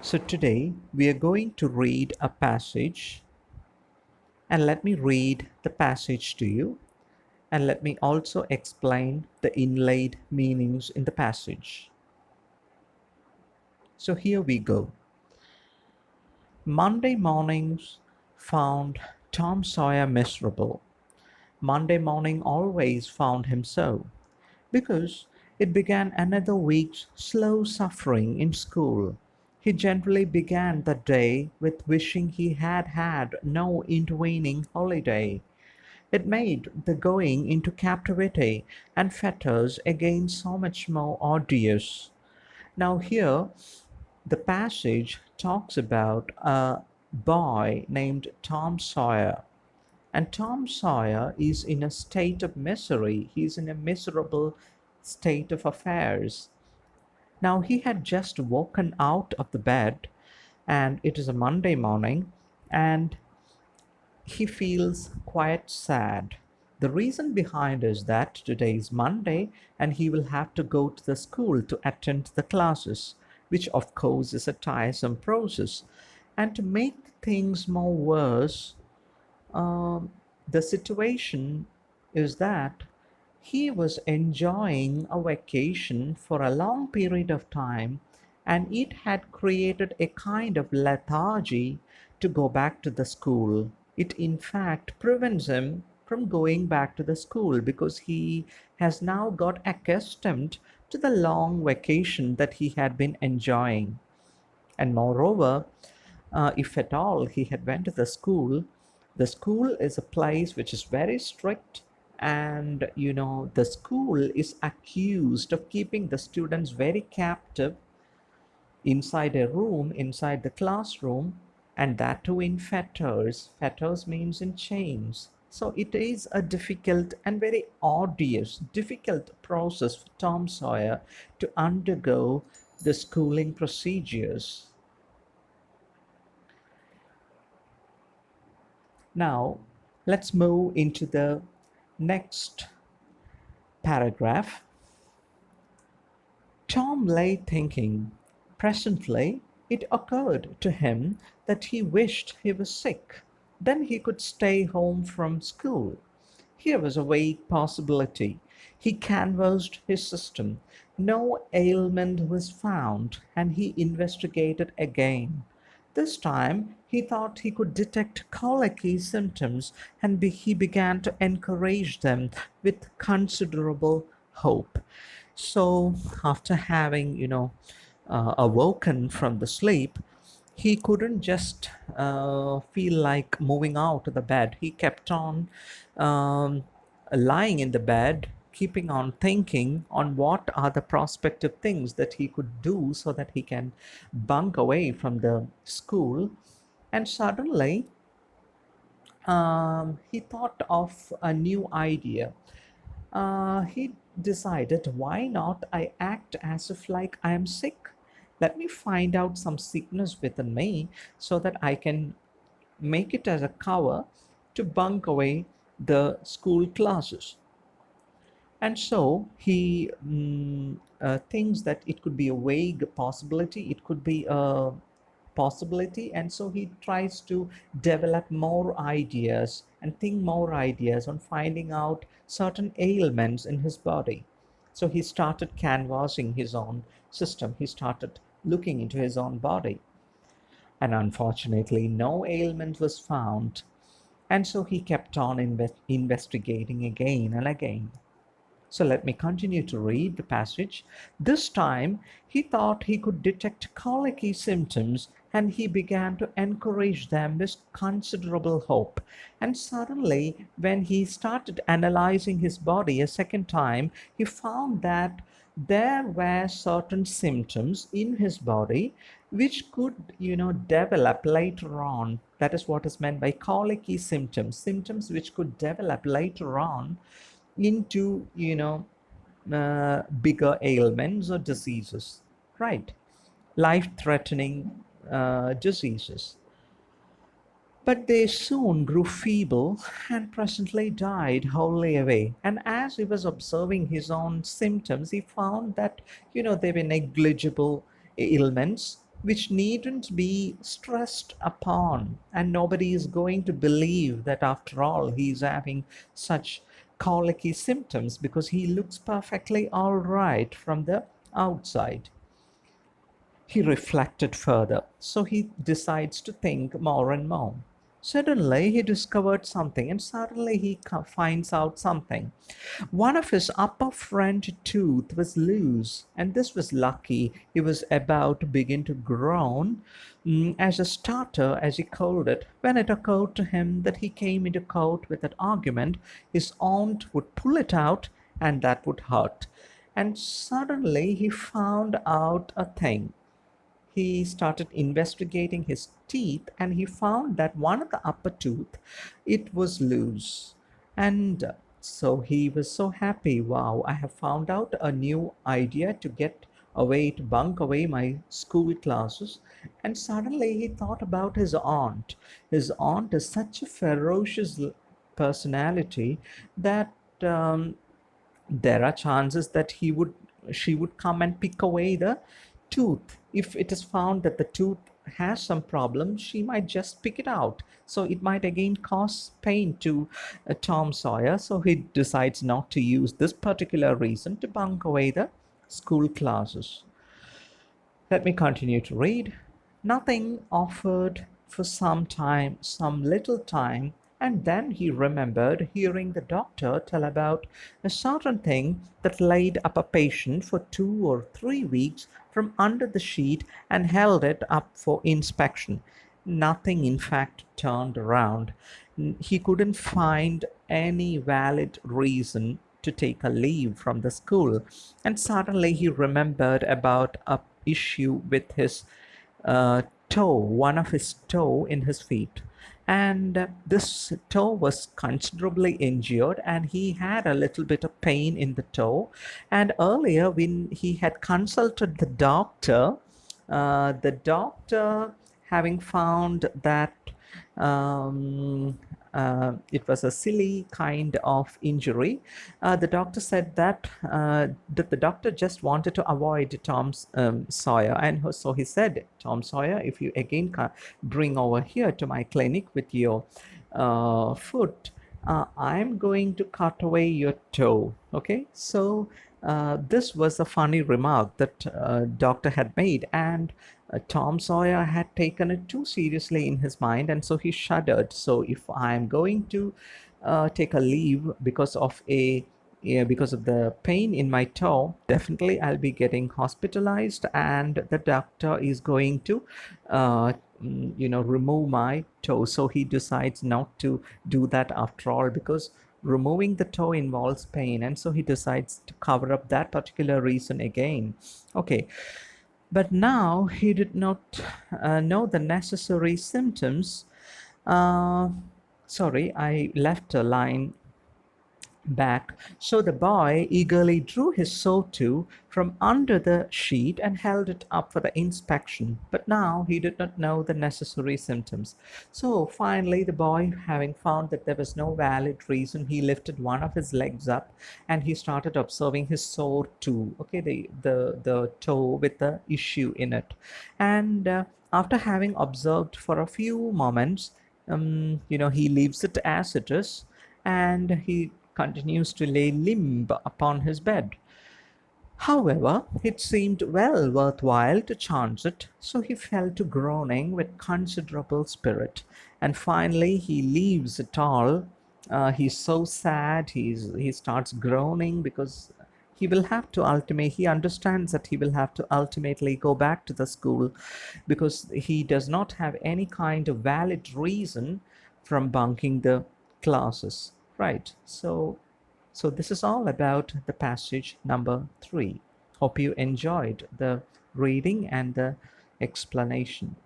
So today we are going to read a passage, and let me read the passage to you, and let me also explain the inlaid meanings in the passage. So here we go. Monday mornings found Tom Sawyer miserable. Monday morning always found him so, because it began another week's slow suffering in school. He generally began the day with wishing he had had no intervening holiday. It made the going into captivity and fetters again so much more odious. Now, here the passage talks about a boy named Tom Sawyer. And Tom Sawyer is in a state of misery. He's in a miserable state of affairs. Now, he had just woken out of the bed, and it is a Monday morning, and he feels quite sad. The reason behind is that today is Monday and he will have to go to the school to attend the classes, which of course is a tiresome process. And to make things more worse, um, the situation is that he was enjoying a vacation for a long period of time, and it had created a kind of lethargy to go back to the school. It, in fact, prevents him from going back to the school because he has now got accustomed to the long vacation that he had been enjoying. And moreover, if at all he had went to the school is a place which is very strict, and the school is accused of keeping the students very captive inside a room, inside the classroom, and that too in fetters. Fetters means in chains. So it is a difficult and very arduous, difficult process for Tom Sawyer to undergo the schooling procedures. Now, let's move into the next paragraph. Tom lay thinking. Presently, it occurred to him that he wished he was sick. Then he could stay home from school. Here was a vague possibility. He canvassed his system. No ailment was found, and he investigated again. This time he thought he could detect colicky symptoms, and he began to encourage them with considerable hope. So, after having, awoken from the sleep, he couldn't just feel like moving out of the bed. He kept on um, lying in the bed, keeping on thinking on what are the prospective things that he could do so that he can bunk away from the school. And suddenly, he thought of a new idea. He decided, why not I act as if like I am sick? Let me find out some sickness within me so that I can make it as a cover to bunk away the school classes. And so he thinks that it could be a vague possibility, it could be a possibility, and so he tries to develop more ideas and think more ideas on finding out certain ailments in his body. So he started canvassing his own system, he started looking into his own body, and unfortunately no ailment was found. And so he kept on investigating again and again. So let me continue to read the passage. This time he thought he could detect colicky symptoms, and he began to encourage them with considerable hope. And suddenly, when he started analyzing his body a second time, he found that there were certain symptoms in his body which could, develop later on. That is what is meant by colicky symptoms, symptoms which could develop later on into bigger ailments or diseases, right? Life threatening diseases. But they soon grew feeble and presently died wholly away. And as he was observing his own symptoms, he found that they were negligible ailments, which needn't be stressed upon, and nobody is going to believe that after all he's having such colicky symptoms because he looks perfectly all right from the outside. He reflected further, so he decides to think more and more. Suddenly, he discovered something, and suddenly he finds out something. One of his upper front tooth was loose, and this was lucky. He was about to begin to groan as a starter, as he called it, when it occurred to him that he came into court with that argument. His aunt would pull it out, and that would hurt. And suddenly, he found out a thing. He started investigating his teeth, and he found that one of the upper tooth, it was loose. And so he was so happy. Wow, I have found out a new idea to get away, to bunk away my school classes. And suddenly he thought about his aunt. His aunt is such a ferocious personality that there are chances that she would come and pick away the tooth. If it is found that the tooth has some problem, she might just pick it out, so it might again cause pain to Tom Sawyer. So he decides not to use this particular reason to bunk away the school classes. Let me continue to read. Nothing offered for some time, some little time, and then he remembered hearing the doctor tell about a certain thing that laid up a patient for 2 or 3 weeks from under the sheet and held it up for inspection. Nothing, in fact, turned around. He couldn't find any valid reason to take a leave from the school, and suddenly he remembered about a issue with his toe, one of his toe in his feet. And this toe was considerably injured, and he had a little bit of pain in the toe. And earlier, when he had consulted the doctor, having found that it was a silly kind of injury, the doctor said that the doctor just wanted to avoid Tom Sawyer, and so he said, Tom Sawyer, if you again bring over here to my clinic with your foot, I'm going to cut away your toe. Okay, so this was a funny remark that doctor had made, and Tom Sawyer had taken it too seriously in his mind, and so he shuddered. So if I'm going to take a leave because of a yeah, because of the pain in my toe, definitely I'll be getting hospitalized, and the doctor is going to remove my toe. So he decides not to do that after all, because removing the toe involves pain, and so he decides to cover up that particular reason again. Okay, but now he did not know the necessary symptoms. uh, Sorry, I left a line back. So the boy eagerly drew his sawtooth from under the sheet and held it up for the inspection. But now he did not know the necessary symptoms. So finally, the boy, having found that there was no valid reason, he lifted one of his legs up and he started observing his sore toe. Okay, the toe with the issue in it. And after having observed for a few moments, he leaves it as it is, and he continues to lay limp upon his bed. However, it seemed well worthwhile to chance it, so he fell to groaning with considerable spirit. And finally, he leaves it all. He's so sad. He starts groaning because he understands that he will have to ultimately go back to the school, because he does not have any kind of valid reason from bunking the classes, right? So this is all about the passage number 3. Hope you enjoyed the reading and the explanation.